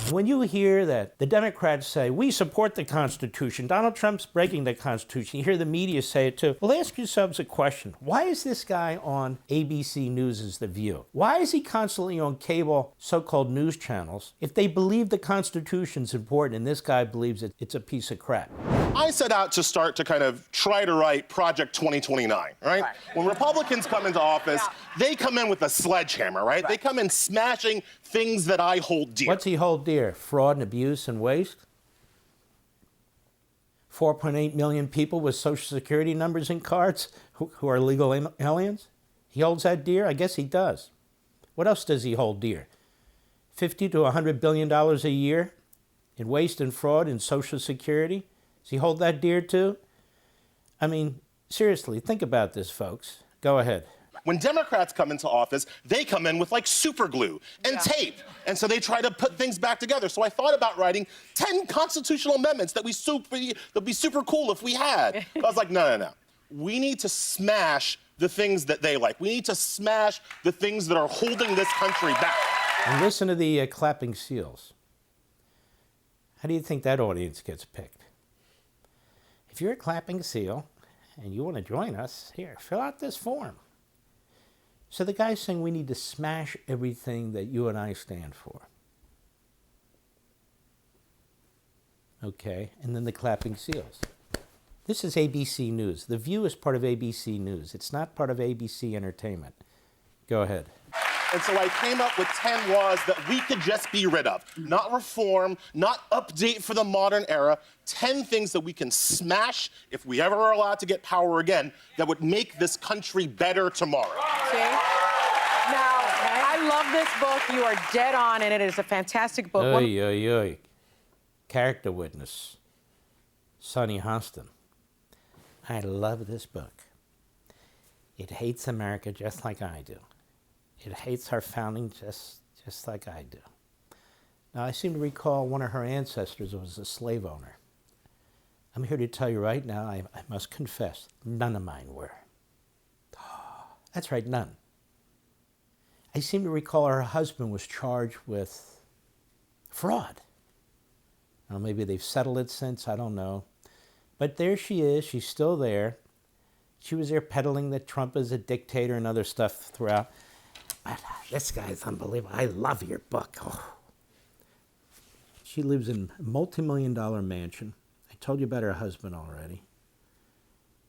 When you hear that the Democrats say, we support the Constitution, Donald Trump's breaking the Constitution, you hear the media say it too, well, ask yourselves a question. Why is this guy on ABC News' The View? Why is he constantly on cable so-called news channels if they believe the Constitution's important and this guy believes it's a piece of crap? I set out to start to kind of try to write Project 2029, right? When Republicans come into office, they come in with a sledgehammer, right? They come in smashing things that I hold dear. What's he hold dear? Fraud and abuse and waste? 4.8 million people with Social Security numbers and cards who are legal aliens? He holds that dear? I guess he does. What else does he hold dear? $50 to $100 billion a year in waste and fraud and Social Security? Does he hold that dear too? I mean, seriously, think about this, folks. Go ahead. When Democrats come into office, they come in with like super glue and tape. And so they try to put things back together. So I thought about writing 10 constitutional amendments that'd be super cool if we had. I was like, no. We need to smash the things that they like. We need to smash the things that are holding this country back. And listen to the clapping seals. How do you think that audience gets picked? If you're a clapping seal and you want to join us, here, fill out this form. So the guy's saying we need to smash everything that you and I stand for. Okay, and then the clapping seals. This is ABC News. The View is part of ABC News. It's not part of ABC Entertainment. Go ahead. And so I came up with 10 laws that we could just be rid of. Not reform, not update for the modern era. 10 things that we can smash if we ever are allowed to get power again that would make this country better tomorrow. See? Now, I love this book. You are dead on, and it is a fantastic book. Oy. Character witness, Sonny Hostin. I love this book. It hates America just like I do. It hates our founding just like I do. Now, I seem to recall one of her ancestors was a slave owner. I'm here to tell you right now, I must confess, none of mine were. That's right, none. I seem to recall her husband was charged with fraud. Now, maybe they've settled it since, I don't know. But there she is, she's still there. She was there peddling that Trump is a dictator and other stuff throughout. But this guy's unbelievable. I love your book. Oh. She lives in a multi-million-dollar mansion. I told you about her husband already.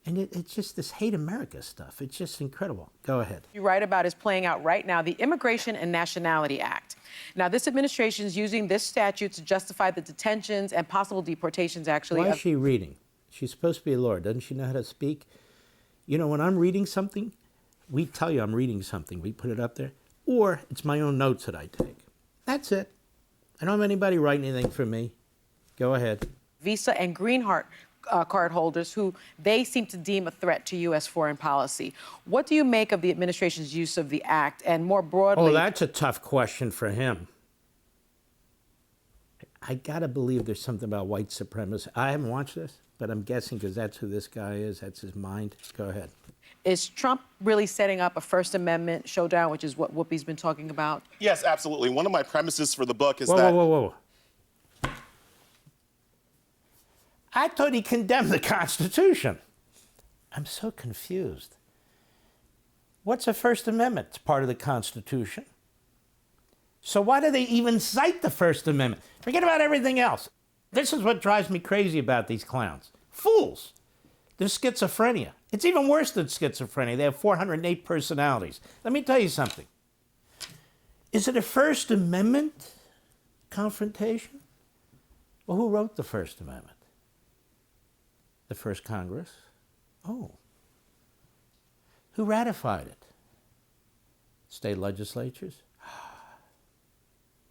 And it's just this hate America stuff. It's just incredible. Go ahead. You write about is playing out right now, the Immigration and Nationality Act. Now, this administration is using this statute to justify the detentions and possible deportations, actually. Why is she reading? She's supposed to be a lawyer. Doesn't she know how to speak? You know, when I'm reading something, we tell you I'm reading something. We put it up there. Or it's my own notes that I take. That's it. I don't have anybody writing anything for me. Go ahead. Visa and Green card holders who they seem to deem a threat to U.S. foreign policy. What do you make of the administration's use of the act and more broadly? Oh, that's a tough question for him. I got to believe there's something about white supremacy. I haven't watched this, but I'm guessing because that's who this guy is. That's his mind. Go ahead. Is Trump really setting up a First Amendment showdown, which is what Whoopi's been talking about? Yes, absolutely. One of my premises for the book is that... Whoa. I thought he condemned the Constitution. I'm so confused. What's a First Amendment? It's part of the Constitution. So why do they even cite the First Amendment? Forget about everything else. This is what drives me crazy about these clowns. Fools. There's schizophrenia. It's even worse than schizophrenia. They have 408 personalities. Let me tell you something. Is it a First Amendment confrontation? Well, who wrote the First Amendment? The first Congress? Oh. Who ratified it? State legislatures?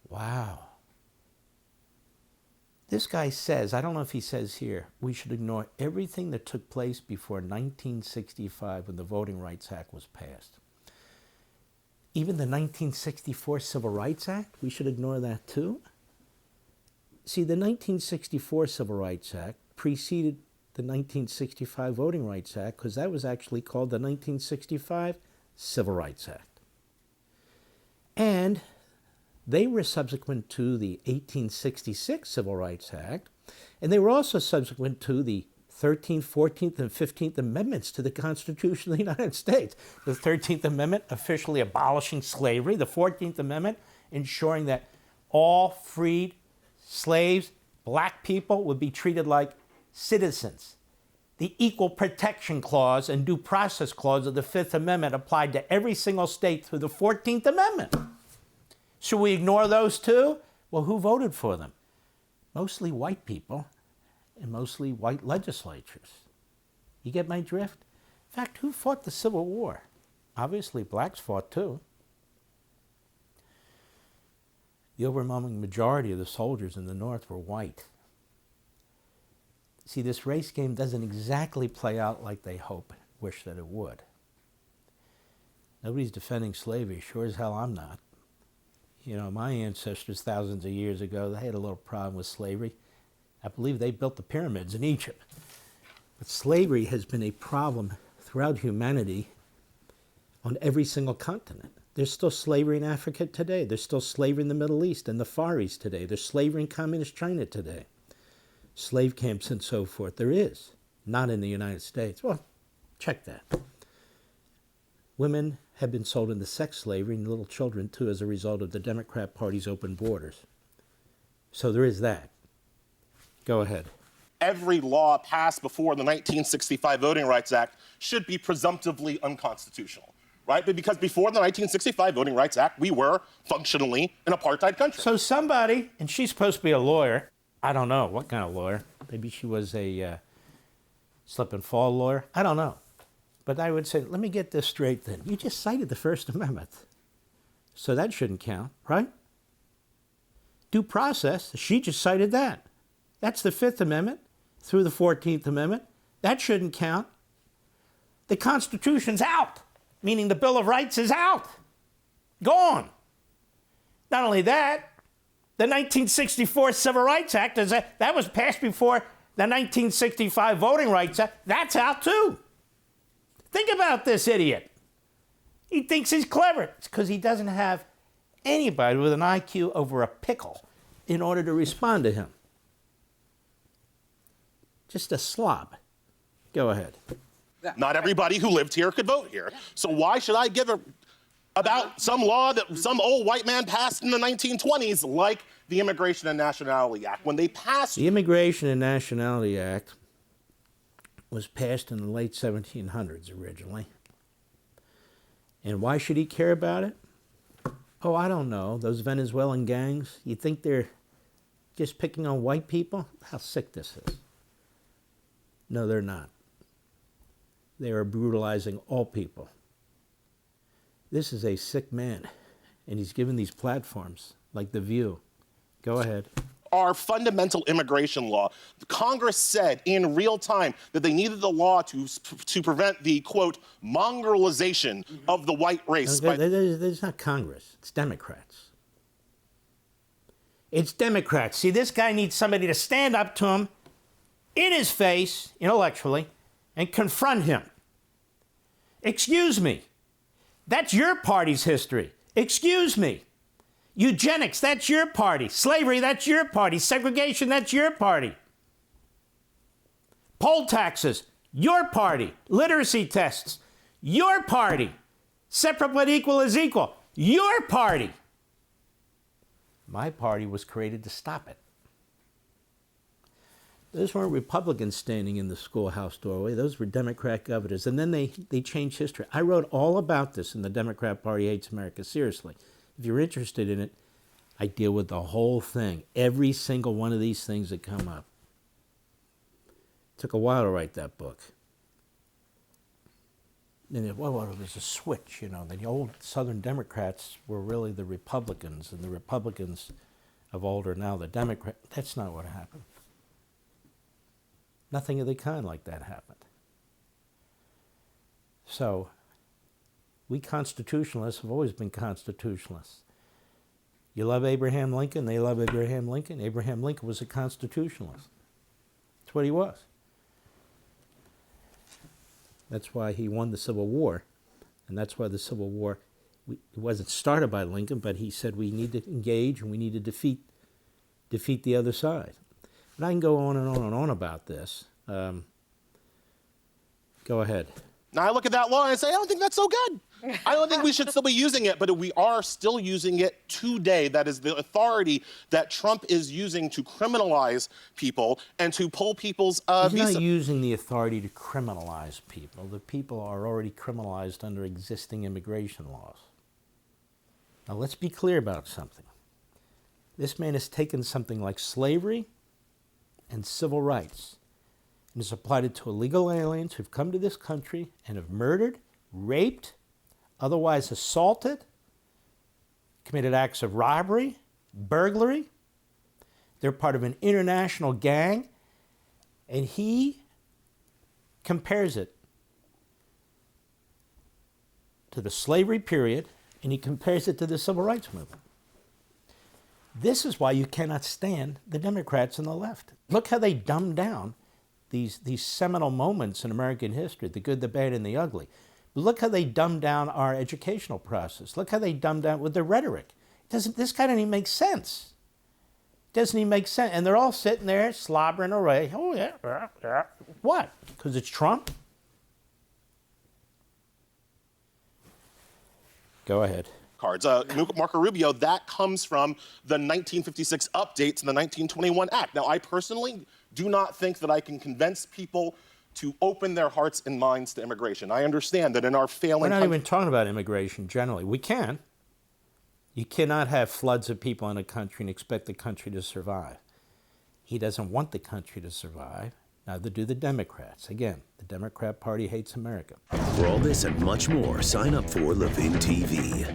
Wow. This guy says, I don't know if he says here, we should ignore everything that took place before 1965 when the Voting Rights Act was passed. Even the 1964 Civil Rights Act, we should ignore that too? See, the 1964 Civil Rights Act preceded the 1965 Voting Rights Act because that was actually called the 1965 Civil Rights Act. And They were subsequent to the 1866 Civil Rights Act, and they were also subsequent to the 13th, 14th, and 15th Amendments to the Constitution of the United States. The 13th Amendment officially abolishing slavery. The 14th Amendment ensuring that all freed slaves, black people, would be treated like citizens. The Equal Protection Clause and Due Process Clause of the Fifth Amendment applied to every single state through the 14th Amendment. Should we ignore those too? Well, who voted for them? Mostly white people and mostly white legislatures. You get my drift? In fact, who fought the Civil War? Obviously, blacks fought too. The overwhelming majority of the soldiers in the North were white. See, this race game doesn't exactly play out like they wish that it would. Nobody's defending slavery, sure as hell I'm not. You know, my ancestors thousands of years ago, they had a little problem with slavery. I believe they built the pyramids in Egypt. But slavery has been a problem throughout humanity on every single continent. There's still slavery in Africa today. There's still slavery in the Middle East and the Far East today. There's slavery in communist China today. Slave camps and so forth. There is. Not in the United States. Well, check that. Women have been sold into sex slavery, and little children too, as a result of the Democrat Party's open borders. So there is that. Go ahead. Every law passed before the 1965 Voting Rights Act should be presumptively unconstitutional, right? But because before the 1965 Voting Rights Act, we were functionally an apartheid country. So somebody, and she's supposed to be a lawyer, I don't know what kind of lawyer. Maybe she was a slip and fall lawyer. I don't know. But I would say, let me get this straight then. You just cited the First Amendment. So that shouldn't count, right? Due process, she just cited that. That's the Fifth Amendment through the 14th Amendment. That shouldn't count. The Constitution's out, meaning the Bill of Rights is out. Gone. Not only that, the 1964 Civil Rights Act, that was passed before the 1965 Voting Rights Act. That's out too. Think about this idiot. He thinks he's clever. It's because he doesn't have anybody with an IQ over a pickle in order to respond to him. Just a slob. Go ahead. Not everybody who lived here could vote here. So why should I give about some law that some old white man passed in the 1920s, like the Immigration and Nationality Act? When they passed... The Immigration and Nationality Act was passed in the late 1700s originally. And why should he care about it? Oh, I don't know. Those Venezuelan gangs, you think they're just picking on white people? How sick this is. No, they're not. They are brutalizing all people. This is a sick man, and he's given these platforms, like The View. Go ahead. Our fundamental immigration law. Congress said in real time that they needed the law to prevent the, quote, mongrelization of the white race. No, there's not Congress. It's Democrats. It's Democrats. See, this guy needs somebody to stand up to him in his face, intellectually, and confront him. Excuse me. That's your party's history. Excuse me. Eugenics, that's your party. Slavery, that's your party. Segregation, that's your party. Poll taxes, your party. Literacy tests, your party. Separate but equal is equal, your party. My party was created to stop it. Those weren't Republicans standing in the schoolhouse doorway. Those were Democrat governors. And then they changed history. I wrote all about this in The Democrat Party Hates America. Seriously. If you're interested in it, I deal with the whole thing. Every single one of these things that come up. It took a while to write that book. And it was a switch, you know. The old Southern Democrats were really the Republicans, and the Republicans of old are now the Democrats. That's not what happened. Nothing of the kind like that happened. So, we constitutionalists have always been constitutionalists. You love Abraham Lincoln, they love Abraham Lincoln. Abraham Lincoln was a constitutionalist. That's what he was. That's why he won the Civil War, and that's why the Civil War it wasn't started by Lincoln, but he said we need to engage and we need to defeat the other side. And I can go on and on and on about this. Go ahead. Now I look at that law and I say, I don't think that's so good. I don't think we should still be using it, but we are still using it today. That is the authority that Trump is using to criminalize people and to pull people's He's visa. not using the authority to criminalize people. The people are already criminalized under existing immigration laws. Now let's be clear about something. This man has taken something like slavery and civil rights and has applied it to illegal aliens who've come to this country and have murdered, raped, otherwise assaulted, committed acts of robbery, burglary. They're part of an international gang, and he compares it to the slavery period, and he compares it to the civil rights movement. This is why you cannot stand the Democrats and the left. Look how they dumb down these seminal moments in American history, the good, the bad, and the ugly. Look how they dumb down our educational process. Look how they dumb down with their rhetoric. This guy doesn't even make sense. Doesn't even make sense. And they're all sitting there slobbering away. Oh, yeah. What? Because it's Trump? Go ahead. Cards. Marco Rubio, that comes from the 1956 update to the 1921 Act. Now, I personally do not think that I can convince people to open their hearts and minds to immigration. I understand that in our failing We're not even talking about immigration generally. We can. You cannot have floods of people in a country and expect the country to survive. He doesn't want the country to survive. Neither do the Democrats. Again, the Democrat Party hates America. For all this and much more, sign up for Levin TV.